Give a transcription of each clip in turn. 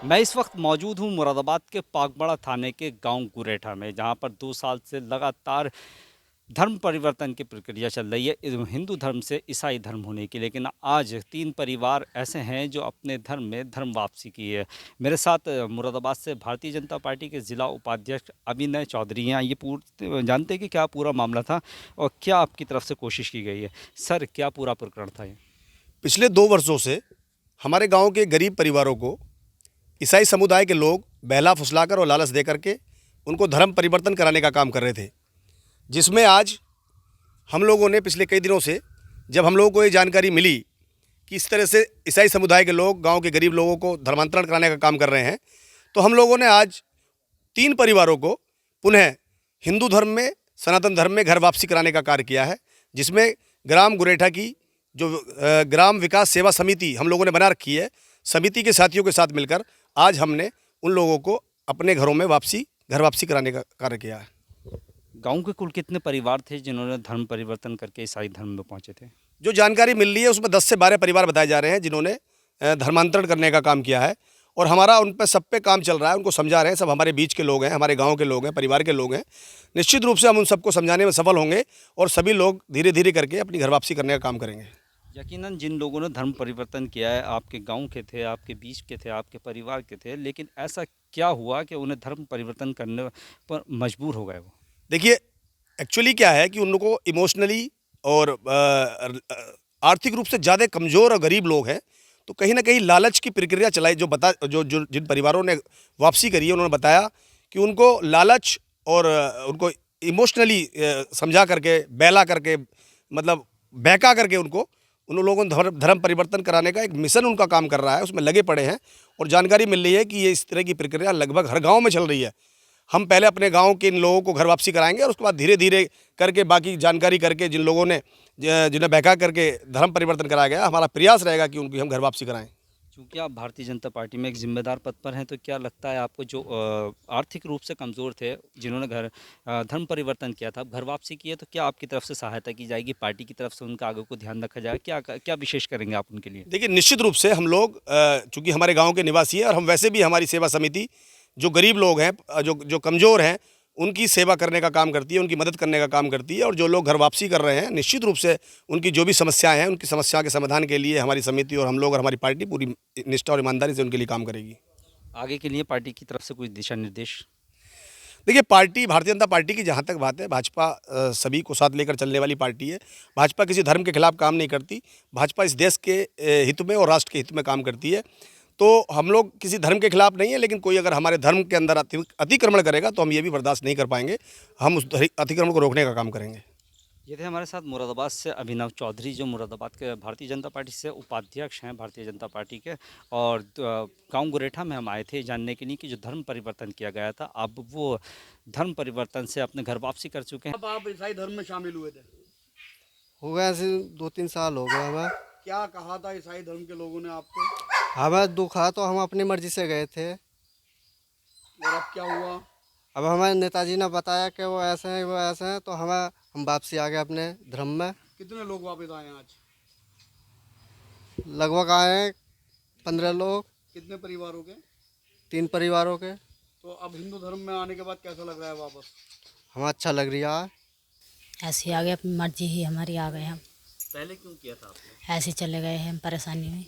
मैं इस वक्त मौजूद हूँ मुरादाबाद के पागबड़ा थाने के गांव गुरेठा में, जहां पर 2 साल से लगातार धर्म परिवर्तन की प्रक्रिया चल रही है हिंदू धर्म से ईसाई धर्म होने की। लेकिन आज 3 परिवार ऐसे हैं जो अपने धर्म में धर्म वापसी की है। मेरे साथ मुरादाबाद से भारतीय जनता पार्टी के ज़िला उपाध्यक्ष अभिनय चौधरी हैं। ये जानते हैं कि क्या पूरा मामला था और क्या आपकी तरफ से कोशिश की गई है। सर, क्या पूरा प्रकरण था ये? पिछले 2 वर्षों से हमारे गांव के गरीब परिवारों को ईसाई समुदाय के लोग बहला फुसलाकर और लालच दे करके उनको धर्म परिवर्तन कराने का काम कर रहे थे, जिसमें आज हम लोगों ने पिछले कई दिनों से जब हम लोगों को ये जानकारी मिली कि इस तरह से ईसाई समुदाय के लोग गांव के गरीब लोगों को धर्मांतरण कराने का काम कर रहे हैं, तो हम लोगों ने आज 3 परिवारों को पुनः हिंदू धर्म में, सनातन धर्म में घर वापसी कराने का कार्य किया है। जिसमें ग्राम गुरेठा की जो ग्राम विकास सेवा समिति हम लोगों ने बना रखी है, समिति के साथियों के साथ मिलकर आज हमने उन लोगों को अपने घरों में घर वापसी कराने का कार्य किया है। गांव के कुल कितने परिवार थे जिन्होंने धर्म परिवर्तन करके ईसाई धर्म में पहुंचे थे? जो जानकारी मिल रही है उसमें 10 से 12 परिवार बताए जा रहे हैं जिन्होंने धर्मांतरण करने का काम किया है, और हमारा उन पर सब पे काम चल रहा है, उनको समझा रहे हैं। सब हमारे बीच के लोग हैं, हमारे गांव के लोग हैं, परिवार के लोग हैं। निश्चित रूप से हम उन सबको समझाने में सफल होंगे और सभी लोग धीरे धीरे करके अपनी घर वापसी करने का काम करेंगे। यकीनन जिन लोगों ने धर्म परिवर्तन किया है आपके गांव के थे, आपके बीच के थे, आपके परिवार के थे, लेकिन ऐसा क्या हुआ कि उन्हें धर्म परिवर्तन करने पर मजबूर हो गए वो? देखिए, एक्चुअली क्या है कि उन लोगों को इमोशनली और आर्थिक रूप से ज़्यादा कमज़ोर और गरीब लोग हैं, तो कहीं ना कहीं लालच की प्रक्रिया चलाई। जो जो जिन परिवारों ने वापसी करी है उन्होंने बताया कि उनको लालच और उनको इमोशनली समझा करके, बहला करके, मतलब बहका करके उनको उन लोगों ने धर्म परिवर्तन कराने का एक मिशन उनका काम कर रहा है, उसमें लगे पड़े हैं। और जानकारी मिल रही है कि ये इस तरह की प्रक्रिया लगभग हर गांव में चल रही है। हम पहले अपने गांव के इन लोगों को घर वापसी कराएंगे और उसके बाद धीरे धीरे करके बाकी जानकारी करके जिन लोगों ने जिन्हें बहका करके धर्म परिवर्तन कराया गया, हमारा प्रयास रहेगा कि उनकी हम घर वापसी कराएं। चूँकि आप भारतीय जनता पार्टी में एक जिम्मेदार पद पर हैं, तो क्या लगता है आपको जो आर्थिक रूप से कमज़ोर थे, जिन्होंने धर्म परिवर्तन किया था, घर वापसी की है, तो क्या आपकी तरफ से सहायता की जाएगी? पार्टी की तरफ से उनका आगे को ध्यान रखा जाए? क्या क्या विशेष करेंगे आप उनके लिए? देखिए, निश्चित रूप से हम लोग चूँकि हमारे गाँव के निवासी हैं और हम वैसे भी हमारी सेवा समिति जो गरीब लोग हैं, जो जो कमज़ोर हैं, उनकी सेवा करने का काम करती है, उनकी मदद करने का काम करती है। और जो लोग घर वापसी कर रहे हैं, निश्चित रूप से उनकी जो भी समस्याएं हैं, उनकी समस्या के समाधान के लिए हमारी समिति और हम लोग और हमारी पार्टी पूरी निष्ठा और ईमानदारी से उनके लिए काम करेगी। आगे के लिए पार्टी की तरफ से कुछ दिशा निर्देश? देखिए, पार्टी, भारतीय जनता पार्टी की जहाँ तक बात है, भाजपा सभी को साथ लेकर चलने वाली पार्टी है। भाजपा किसी धर्म के खिलाफ काम नहीं करती। भाजपा इस देश के हित में और राष्ट्र के हित में काम करती है। तो हम लोग किसी धर्म के खिलाफ नहीं है, लेकिन कोई अगर हमारे धर्म के अंदर अतिक्रमण करेगा तो हम ये भी बर्दाश्त नहीं कर पाएंगे। हम उस अतिक्रमण को रोकने का काम करेंगे। ये थे हमारे साथ मुरादाबाद से अभिनव चौधरी, जो मुरादाबाद के भारतीय जनता पार्टी से उपाध्यक्ष हैं भारतीय जनता पार्टी के। और गांव गुरेठा में हम आए थे जानने के लिए कि जो धर्म परिवर्तन किया गया था, अब वो धर्म परिवर्तन से अपने घर वापसी कर चुके हैं। अब आप ईसाई धर्म में शामिल हुए थे, हो गया ऐसे 2-3 साल हो गए हमें। क्या कहा था ईसाई धर्म के लोगों ने आपको, हमें दुखा तो हम अपनी मर्जी से गए थे। और अब क्या हुआ? अब हमें नेताजी ने बताया कि वो ऐसे हैं, वो ऐसे हैं, तो हम वापसी आ गए अपने धर्म में। कितने लोग वापस आए हैं आज? लगभग आए हैं 15 लोग, कितने परिवारों के? 3 परिवारों के। तो अब हिंदू धर्म में आने के बाद कैसा लग रहा है वापस? हमें अच्छा लग रहा है। ऐसे ही आ गए, अपनी मर्जी ही हमारी आ गए हम। पहले क्यों किया था आपने? ऐसे ही चले गए हैं परेशानी में।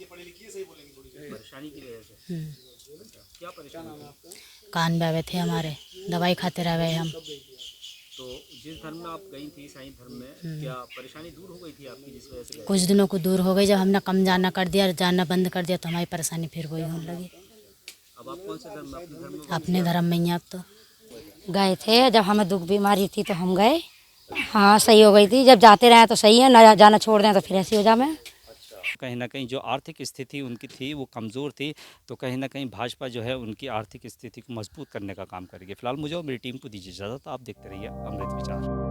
परेशानी की वजह से? क्या परेशानी नाम है आपका? कान में आवे थे हमारे, दवाई खाते रह गए हम। तो जिस धर्म में आप गई थी, ईसाई धर्म में, क्या परेशानी दूर हो गई थी आपकी जिस वजह से? कुछ दिनों को दूर हो गई, जब हमने कम जाना कर दिया, जानना बंद कर दिया, तो हमारी परेशानी फिर वही होने लगी। अब आप कौन से धर्म में, अपने धर्म में? अपने धर्म में ही अब तो गए थे जब हमें दुख बीमारी थी तो हम गए। हाँ, सही हो गई थी। जब जाते रहे तो सही है, ना जाना छोड़ दें तो फिर ऐसी हो जाए। कहीं ना कहीं जो आर्थिक स्थिति उनकी थी वो कमज़ोर थी, तो कहीं ना कहीं भाजपा जो है उनकी आर्थिक स्थिति को मजबूत करने का काम करेगी। फिलहाल मुझे और मेरी टीम को दीजिए इजाज़त। आप देखते रहिए अमृत विचार।